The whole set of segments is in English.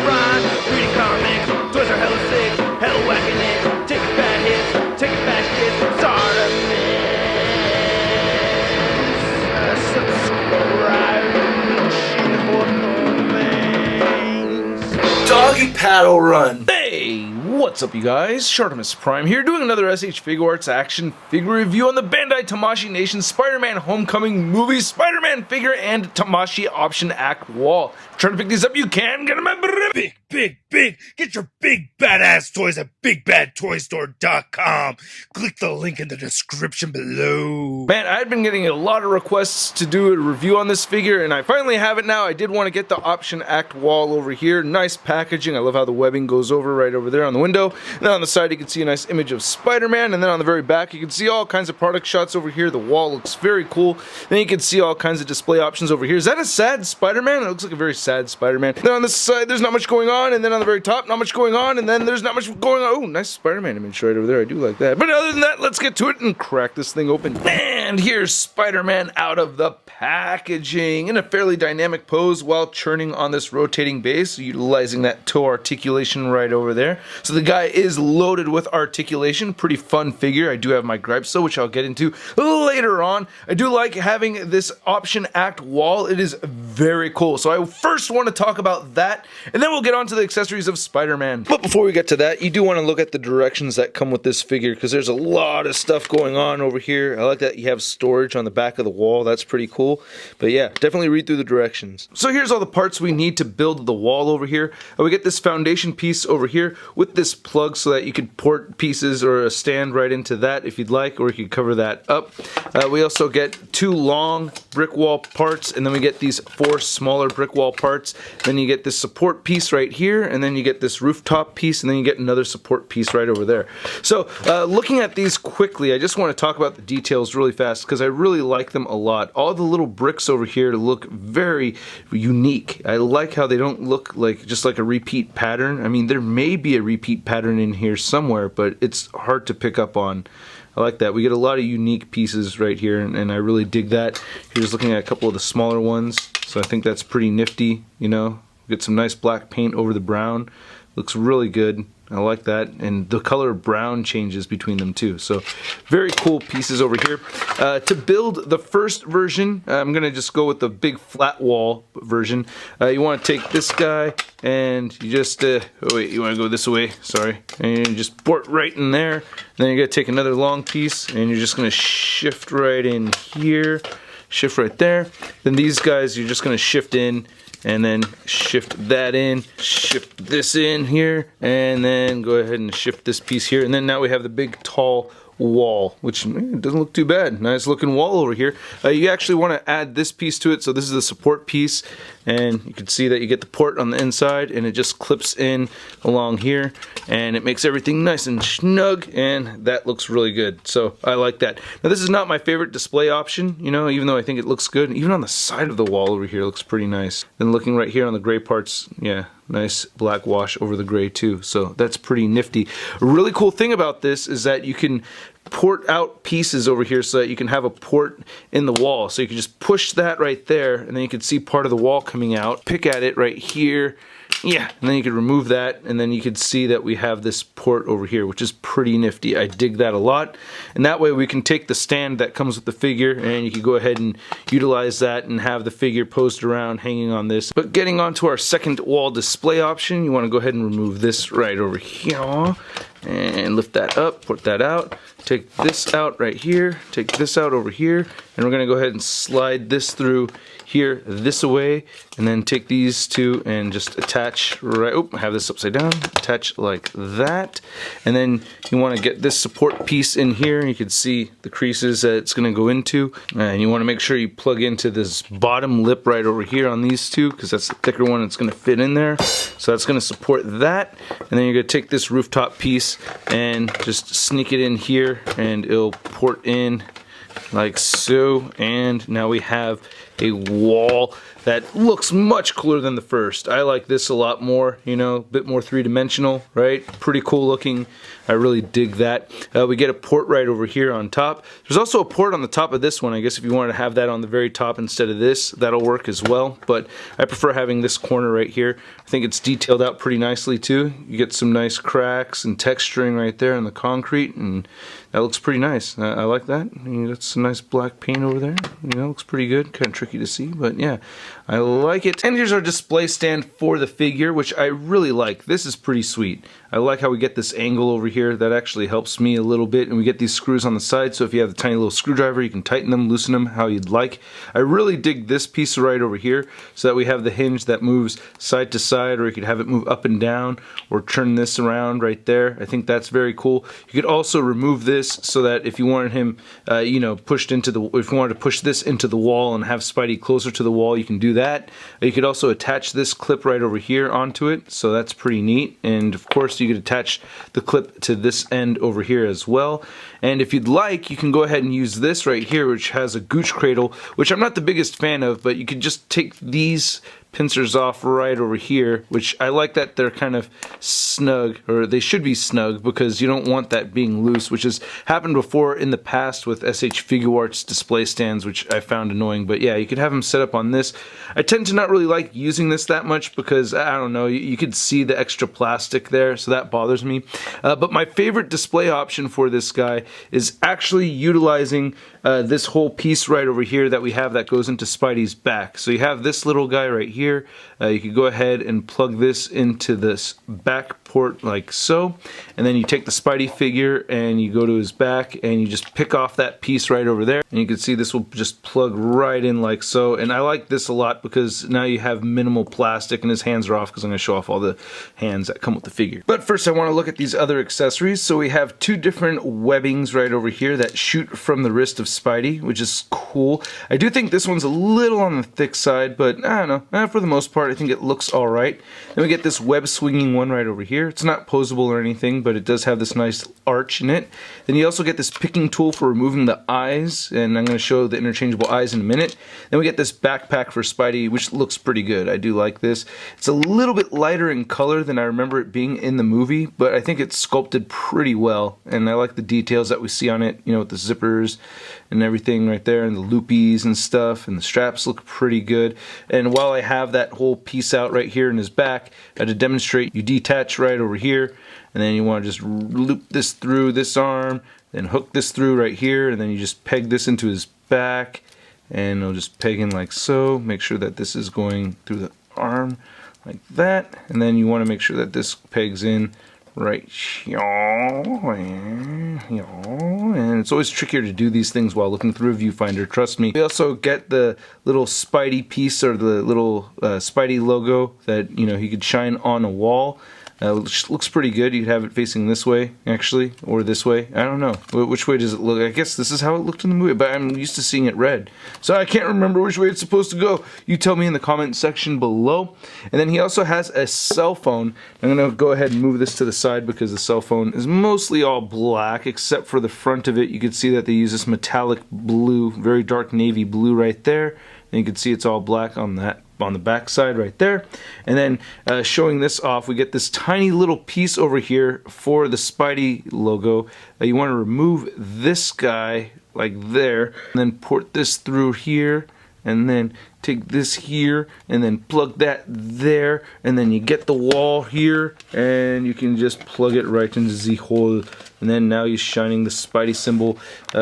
rhyme, reading comics, toys are hella sick, hella whacking it, taking bad hits, taking bad shits, Articulation, subscribe, Doggy paddle run. Hey, what's up you guys? ShartimusPrime here doing another SH Figuarts action figure review on the Bandai Tamashii Nation Spider-Man Homecoming movie, Spider-Man figure, and Tamashii option act wall. If you're trying to pick these up, you can get them at Big. Get your big badass toys at BigBadToyStore.com. Click the link in the description below. Man, I've been getting a lot of requests to do a review on this figure, and I finally have it now. I did want to get the option act wall over here. Nice packaging. I love how the webbing goes over right over there on the window. And then on the side you can see a nice image of Spider-Man, and then on the very back you can see all kinds of product shots over here. The wall looks very cool. Then you can see all kinds of display options over here. Is that a sad Spider-Man? It looks like a very sad Spider-Man. Then on this side there's not much going on, and then on the very top not much going on, and then there's not much going on. Oh, nice Spider-Man image right over there. I do like that. But other than that, let's get to it and crack this thing open. And here's Spider-Man out of the packaging in a fairly dynamic pose while churning on this rotating base, utilizing that toe articulation right over there. So the guy is loaded with articulation. Pretty fun figure. I do have my gripes though, which I'll get into later on. I do like having this option act wall. It is very cool. So I first want to talk about that, and then we'll get on to the accessories of Spider-Man. But before we get to that, you do want to look at the directions that come with this figure, because there's a lot of stuff going on over here. I like that you have storage on the back of the wall. That's pretty cool. But yeah, definitely read through the directions. So here's all the parts we need to build the wall over here. We get this foundation piece over here with this plug so that you could port pieces or a stand right into that if you'd like, or you could cover that up. We also get 2 long brick wall parts, and then we get these 4 smaller brick wall parts. Then you get this support piece right here, and then you get this rooftop piece, and then you get another support piece right over there. So looking at these quickly, I just want to talk about the details really fast because I really like them a lot. All the little bricks over here look very unique. I like how they don't look like just like a repeat pattern. I mean, there may be a repeat pattern in here somewhere, but it's hard to pick up on. I like that. We get a lot of unique pieces right here, and I really dig that. Here's looking at a couple of the smaller ones, so I think that's pretty nifty, you know. Get some nice black paint over the brown. Looks really good. I like that, and the color of brown changes between them too. So very cool pieces over here. To build the first version, I'm gonna just go with the big flat wall version. You want to take this guy and you just oh wait, you want to go this way, sorry, and you just port right in there. Then you're gonna take another long piece and you're just gonna shift right in here, shift right there. Then these guys you're just gonna shift in, and then shift that in, shift this in here, and then go ahead and shift this piece here, and then now we have the big tall wall, which doesn't look too bad. Nice looking wall over here. You actually want to add this piece to it, so this is the support piece, and you can see that you get the port on the inside, and it just clips in along here, and it makes everything nice and snug, and that looks really good. So I like that. Now this is not my favorite display option, you know, even though I think it looks good. Even on the side of the wall over here, it looks pretty nice. Then looking right here on the gray parts, yeah, nice black wash over the gray too, so that's pretty nifty. A really cool thing about this is that you can port out pieces over here so that you can have a port in the wall. So you can just push that right there, and then you can see part of the wall coming out. Pick at it right here. Yeah, and then you could remove that, and then you could see that we have this port over here, which is pretty nifty. I dig that a lot. And that way we can take the stand that comes with the figure, and you can go ahead and utilize that and have the figure posed around hanging on this. But getting onto our second wall display option, you want to go ahead and remove this right over here. And lift that up, put that out, take this out right here, take this out over here, and we're going to go ahead and slide this through here this away, and then take these two and just attach right, oh, I have this upside down, attach like that, and then you want to get this support piece in here. You can see the creases that it's going to go into, and you want to make sure you plug into this bottom lip right over here on these two, because that's the thicker one that's going to fit in there. So that's going to support that, and then you're going to take this rooftop piece and just sneak it in here, and it'll port in like so, and now we have a wall that looks much cooler than the first. I like this a lot more, you know, a bit more three-dimensional, right? Pretty cool looking. I really dig that. We get a port right over here on top. There's also a port on the top of this one. I guess if you wanted to have that on the very top instead of this, that'll work as well. But I prefer having this corner right here. I think it's detailed out pretty nicely too. You get some nice cracks and texturing right there in the concrete, and that looks pretty nice. I like that. You got some nice black paint over there. You know, looks pretty good. Kind of tricky to see, but yeah, I like it. And here's our display stand for the figure, which I really like. This is pretty sweet. I like how we get this angle over here. That actually helps me a little bit. And we get these screws on the side, so if you have the tiny little screwdriver, you can tighten them, loosen them how you'd like. I really dig this piece right over here, so that we have the hinge that moves side to side, or you could have it move up and down, or turn this around right there. I think that's very cool. You could also remove this so that if you wanted him, you know, pushed into the, if you wanted to push this into the wall and have Spidey closer to the wall, you can do that. You could also attach this clip right over here onto it, so that's pretty neat. And of course, you could attach the clip to this end over here as well. And if you'd like, you can go ahead and use this right here, which has a gooch cradle, which I'm not the biggest fan of, but you could just take these pincers off right over here, which I like that they're kind of snug, or they should be snug, because you don't want that being loose, which has happened before in the past with SH Figuarts display stands, which I found annoying. But yeah, you could have them set up on this. I tend to not really like using this that much because, I don't know, you could see the extra plastic there, so that bothers me. But my favorite display option for this guy is actually utilizing this whole piece right over here that we have that goes into Spidey's back. So you have this little guy right here. You could go ahead and plug this into this back port like so, and then you take the Spidey figure and you go to his back and you just pick off that piece right over there, and you can see this will just plug right in like so. And I like this a lot because now you have minimal plastic, and his hands are off because I'm going to show off all the hands that come with the figure. But first I want to look at these other accessories. So we have two different webbings right over here that shoot from the wrist of Spidey, which is cool. I do think this one's a little on the thick side, but I don't know, for the most part I think it looks alright. Then we get this web swinging one right over here. It's not posable or anything, but it does have this nice arch in it. Then you also get this picking tool for removing the eyes, and I'm going to show the interchangeable eyes in a minute. Then we get this backpack for Spidey, which looks pretty good. I do like this. It's a little bit lighter in color than I remember it being in the movie, but I think it's sculpted pretty well, and I like the details that we see on it, you know, with the zippers and everything right there, and the loopies and stuff, and the straps look pretty good. And while I have that whole piece out right here in his back, to demonstrate, you detach right over here, and then you want to just loop this through this arm, then hook this through right here, and then you just peg this into his back, and it'll just peg in like so. Make sure that this is going through the arm like that, and then you want to make sure that this pegs in right here, and it's always trickier to do these things while looking through a viewfinder, trust me. We also get the little Spidey piece, or the little Spidey logo that, you know, he could shine on a wall. Which looks pretty good. You could have it facing this way, actually, or this way. I don't know. Which way does it look? I guess this is how it looked in the movie, but I'm used to seeing it red. So I can't remember which way it's supposed to go. You tell me in the comment section below. And then he also has a cell phone. I'm going to go ahead and move this to the side because the cell phone is mostly all black, except for the front of it. You can see that they use this metallic blue, very dark navy blue right there. And you can see it's all black on that, on the back side right there. And then showing this off, we get this tiny little piece over here for the Spidey logo. You want to remove this guy like there, and then port this through here, and then take this here, and then plug that there, and then you get the wall here, and you can just plug it right into the hole. And then now you're shining the Spidey symbol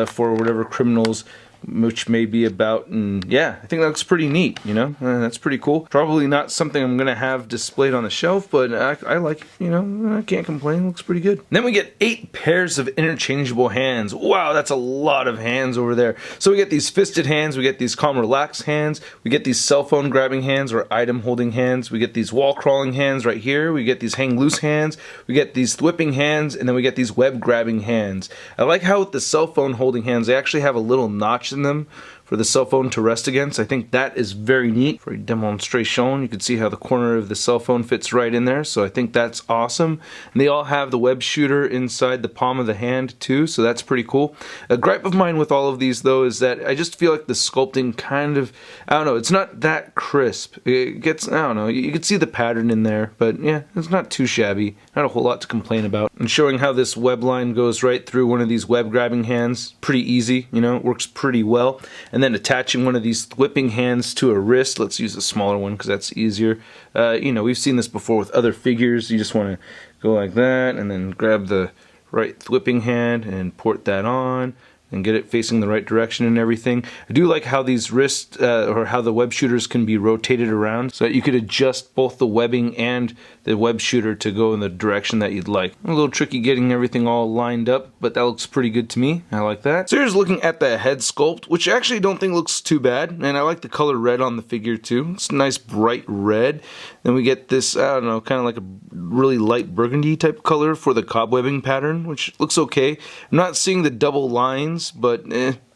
for whatever criminals which may be about, and yeah, I think that looks pretty neat, you know. That's pretty cool. Probably not something I'm gonna have displayed on the shelf, but I like it, you know. I can't complain. It looks pretty good. Then we get 8 pairs of interchangeable hands. Wow, that's a lot of hands over there. So we get these fisted hands, we get these calm relaxed hands, we get these cell phone grabbing hands or item holding hands, we get these wall crawling hands right here, we get these hang loose hands, we get these whipping hands, and then we get these web grabbing hands. I like how with the cell phone holding hands, they actually have a little notch in them, for the cell phone to rest against. I think that is very neat. For a demonstration, you can see how the corner of the cell phone fits right in there, so I think that's awesome. And they all have the web shooter inside the palm of the hand too, so that's pretty cool. A gripe of mine with all of these though is that I just feel like the sculpting kind of, I don't know, it's not that crisp. It gets, I don't know, you can see the pattern in there, but yeah, it's not too shabby. Not a whole lot to complain about. And showing how this web line goes right through one of these web grabbing hands, pretty easy, you know, it works pretty well. And then attaching one of these whipping hands to a wrist, let's use a smaller one because that's easier. You know, we've seen this before with other figures. You just want to go like that and then grab the right whipping hand and port that on and get it facing the right direction and everything. I do like how these wrists, or how the web shooters can be rotated around so that you could adjust both the webbing and the web shooter to go in the direction that you'd like. A little tricky getting everything all lined up, but that looks pretty good to me. I like that. So here's looking at the head sculpt, which I actually don't think looks too bad, and I like the color red on the figure too. It's a nice bright red. Then we get this, I don't know, kind of like a really light burgundy type color for the cobwebbing pattern, which looks okay. I'm not seeing the double lines, but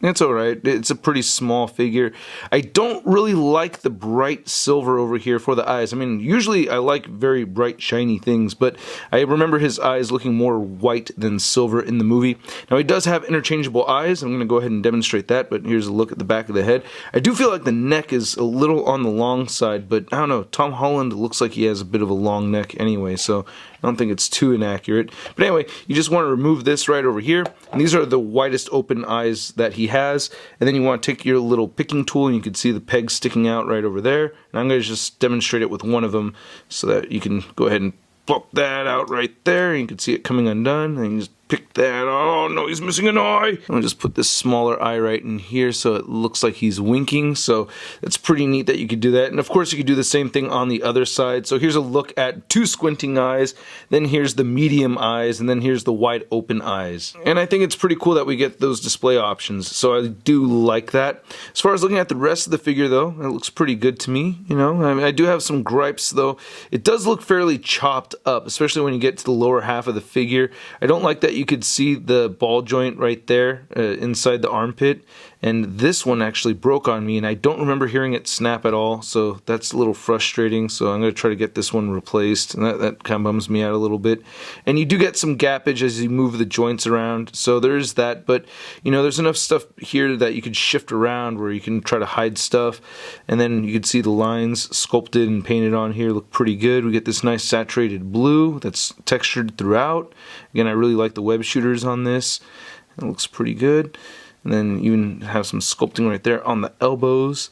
it's alright. It's a pretty small figure. I don't really like the bright silver over here for the eyes. I mean, usually I like very bright, shiny things, but I remember his eyes looking more white than silver in the movie. Now, he does have interchangeable eyes. I'm going to go ahead and demonstrate that, but here's a look at the back of the head. I do feel like the neck is a little on the long side, but I don't know. Tom Holland looks like he has a bit of a long neck anyway, so I don't think it's too inaccurate. But anyway, you just want to remove this right over here. And these are the widest open eyes that he has. And then you want to take your little picking tool and you can see the pegs sticking out right over there. And I'm going to just demonstrate it with one of them so that you can go ahead and pluck that out right there. And you can see it coming undone. And you just pick that. Oh no, he's missing an eye. I'm gonna just put this smaller eye right in here so it looks like he's winking. So it's pretty neat that you could do that. And of course you could do the same thing on the other side. So here's a look at two squinting eyes, then here's the medium eyes, and then here's the wide open eyes. And I think it's pretty cool that we get those display options. So I do like that. As far as looking at the rest of the figure though, it looks pretty good to me. You know, I mean, I do have some gripes though. It does look fairly chopped up, especially when you get to the lower half of the figure. I don't like that you could see the ball joint right there inside the armpit, and this one actually broke on me and I don't remember hearing it snap at all, so that's a little frustrating. So I'm going to try to get this one replaced, and that kind of bums me out a little bit. And you do get some gappage as you move the joints around, so there's that. But you know, there's enough stuff here that you could shift around where you can try to hide stuff, and then you can see the lines sculpted and painted on here look pretty good. We get this nice saturated blue that's textured throughout. Again, I really like the web shooters on this. It looks pretty good. And then you even have some sculpting right there on the elbows.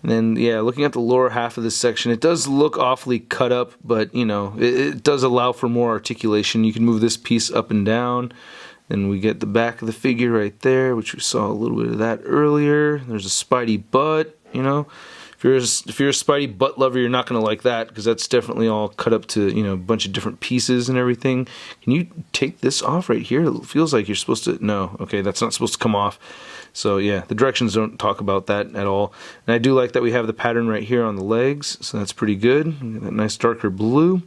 And then, yeah, looking at the lower half of this section, it does look awfully cut up, but, you know, it does allow for more articulation. You can move this piece up and down. Then we get the back of the figure right there, which we saw a little bit of that earlier. There's a Spidey butt, you know. If you're a Spidey butt lover, you're not going to like that because that's definitely all cut up to, you know, a bunch of different pieces and everything. Can you take this off right here? It feels like you're supposed to. No, okay, that's not supposed to come off. So yeah, the directions don't talk about that at all. And I do like that we have the pattern right here on the legs, so that's pretty good. We get that nice darker blue.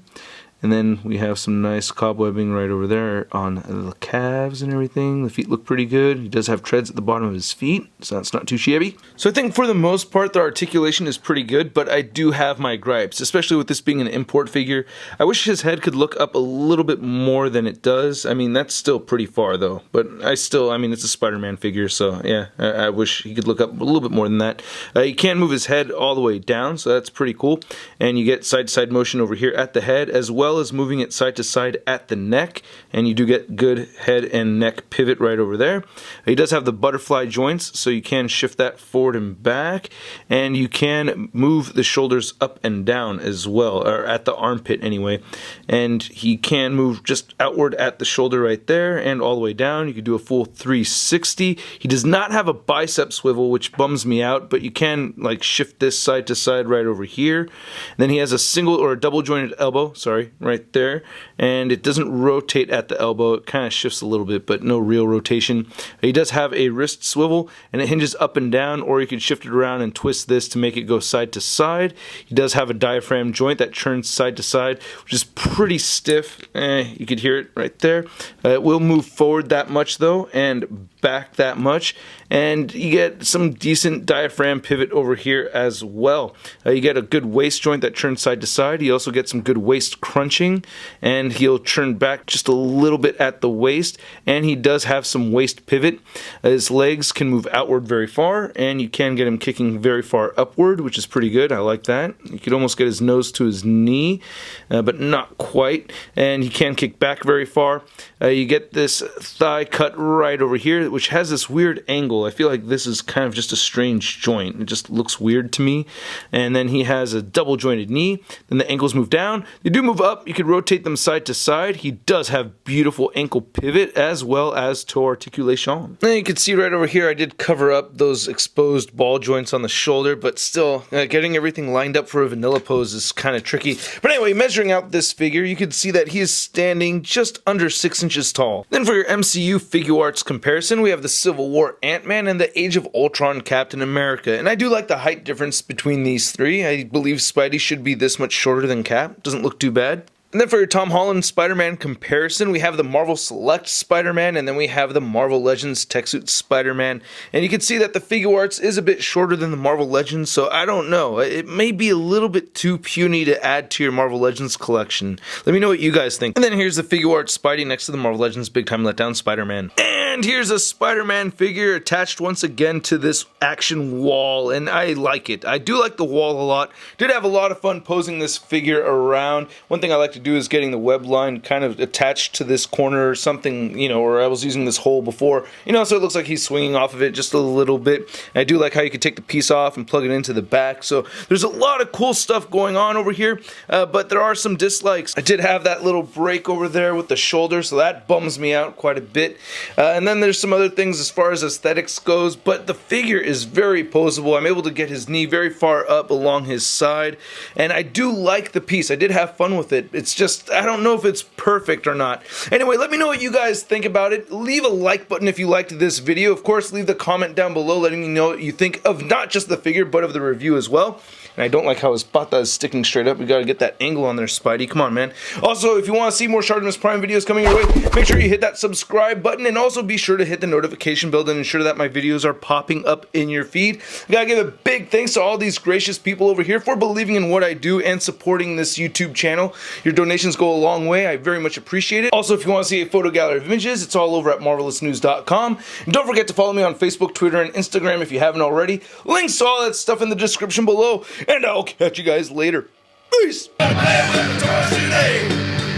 And then we have some nice cobwebbing right over there on the calves and everything. The feet look pretty good. He does have treads at the bottom of his feet, so that's not too shabby. So I think for the most part, the articulation is pretty good, but I do have my gripes, especially with this being an import figure. I wish his head could look up a little bit more than it does. I mean, that's still pretty far though, but I mean, it's a Spider-Man figure, so yeah, I wish he could look up a little bit more than that. You can move his head all the way down, so that's pretty cool. And you get side-to-side motion over here at the head, as well as moving it side to side at the neck, and you do get good head and neck pivot right over there. He does have the butterfly joints, so you can shift that forward and back, and you can move the shoulders up and down as well, or at the armpit anyway. And he can move just outward at the shoulder right there and all the way down. You can do a full 360. He does not have a bicep swivel, which bums me out, but you can like shift this side to side right over here. And then he has a single or a double jointed elbow, sorry, right there, and it doesn't rotate at the elbow. It kind of shifts a little bit, but no real rotation. He does have a wrist swivel, and it hinges up and down, or you could shift it around and twist this to make it go side to side. He does have a diaphragm joint that turns side to side, which is pretty stiff. You could hear it right there. It will move forward that much though, and back that much, and you get some decent diaphragm pivot over here as well. You get a good waist joint that turns side to side. You also get some good waist crunching, and he'll turn back just a little bit at the waist, and he does have some waist pivot. His legs can move outward very far, and you can get him kicking very far upward, which is pretty good. I like that. You could almost get his nose to his knee, but not quite, and he can kick back very far. You get this thigh cut right over here, which has this weird angle. I feel like this is kind of just a strange joint. It just looks weird to me. And then he has a double jointed knee. Then the ankles move down. They do move up. You could rotate them side to side. He does have beautiful ankle pivot as well as toe articulation. And you can see right over here, I did cover up those exposed ball joints on the shoulder, but still, getting everything lined up for a vanilla pose is kind of tricky. But anyway, measuring out this figure, you can see that he is standing just under 6 inches tall. Then for your MCU Figuarts comparison, we have the Civil War Ant-Man and the Age of Ultron Captain America. And I do like the height difference between these three. I believe Spidey should be this much shorter than Cap. Doesn't look too bad. And then for your Tom Holland Spider-Man comparison, we have the Marvel Select Spider-Man, and then we have the Marvel Legends Tech Suit Spider-Man. And you can see that the Figuarts is a bit shorter than the Marvel Legends, so I don't know. It may be a little bit too puny to add to your Marvel Legends collection. Let me know what you guys think. And then here's the Figuarts Spidey next to the Marvel Legends Big Time Letdown Spider-Man. And here's a Spider-Man figure attached once again to this action wall, and I like it. I do like the wall a lot. Did have a lot of fun posing this figure around. One thing I like to do is getting the web line kind of attached to this corner or something, you know, or I was using this hole before, you know, so it looks like he's swinging off of it just a little bit. And I do like how you could take the piece off and plug it into the back. So there's a lot of cool stuff going on over here, but there are some dislikes. I did have that little break over there with the shoulder, so that bums me out quite a bit. And then there's some other things as far as aesthetics goes, but the figure is very poseable. I'm able to get his knee very far up along his side, and I do like the piece. I did have fun with it. It's just, I don't know if it's perfect or not. Anyway, let me know what you guys think about it. Leave a like button if you liked this video. Of course, leave the comment down below letting me know what you think of not just the figure, but of the review as well. And I don't like how his pata is sticking straight up. We gotta get that angle on there, Spidey. Come on, man. Also, if you want to see more ShartimusPrime videos coming your way, make sure you hit that subscribe button, and also be sure to hit the notification bell to ensure that my videos are popping up in your feed. I gotta give a big thanks to all these gracious people over here for believing in what I do and supporting this YouTube channel. Your donations go a long way. I very much appreciate it. Also, if you want to see a photo gallery of images, it's all over at marvelousnews.com. And don't forget to follow me on Facebook, Twitter, and Instagram if you haven't already. Links to all that stuff in the description below. And I'll catch you guys later. Peace! I'm gonna play with my toys today.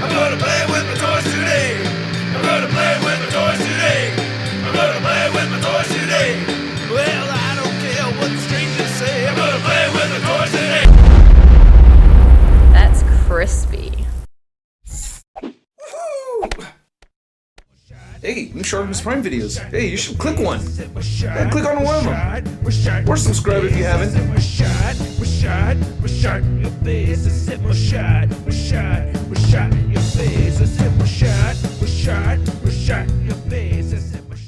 I'm gonna play with my toys today. I'm gonna play with my toys today. I'm gonna play with my toys today. Well, I don't care what the strangers say. I'm gonna play with my toys today. That's crispy. Hey, new ShartimusPrime videos. Hey, you should click one. Yeah, click on one of them. Or subscribe if you haven't. We're shot in your face. I said we're shot. We're shot in your face. I said we're shot in your face.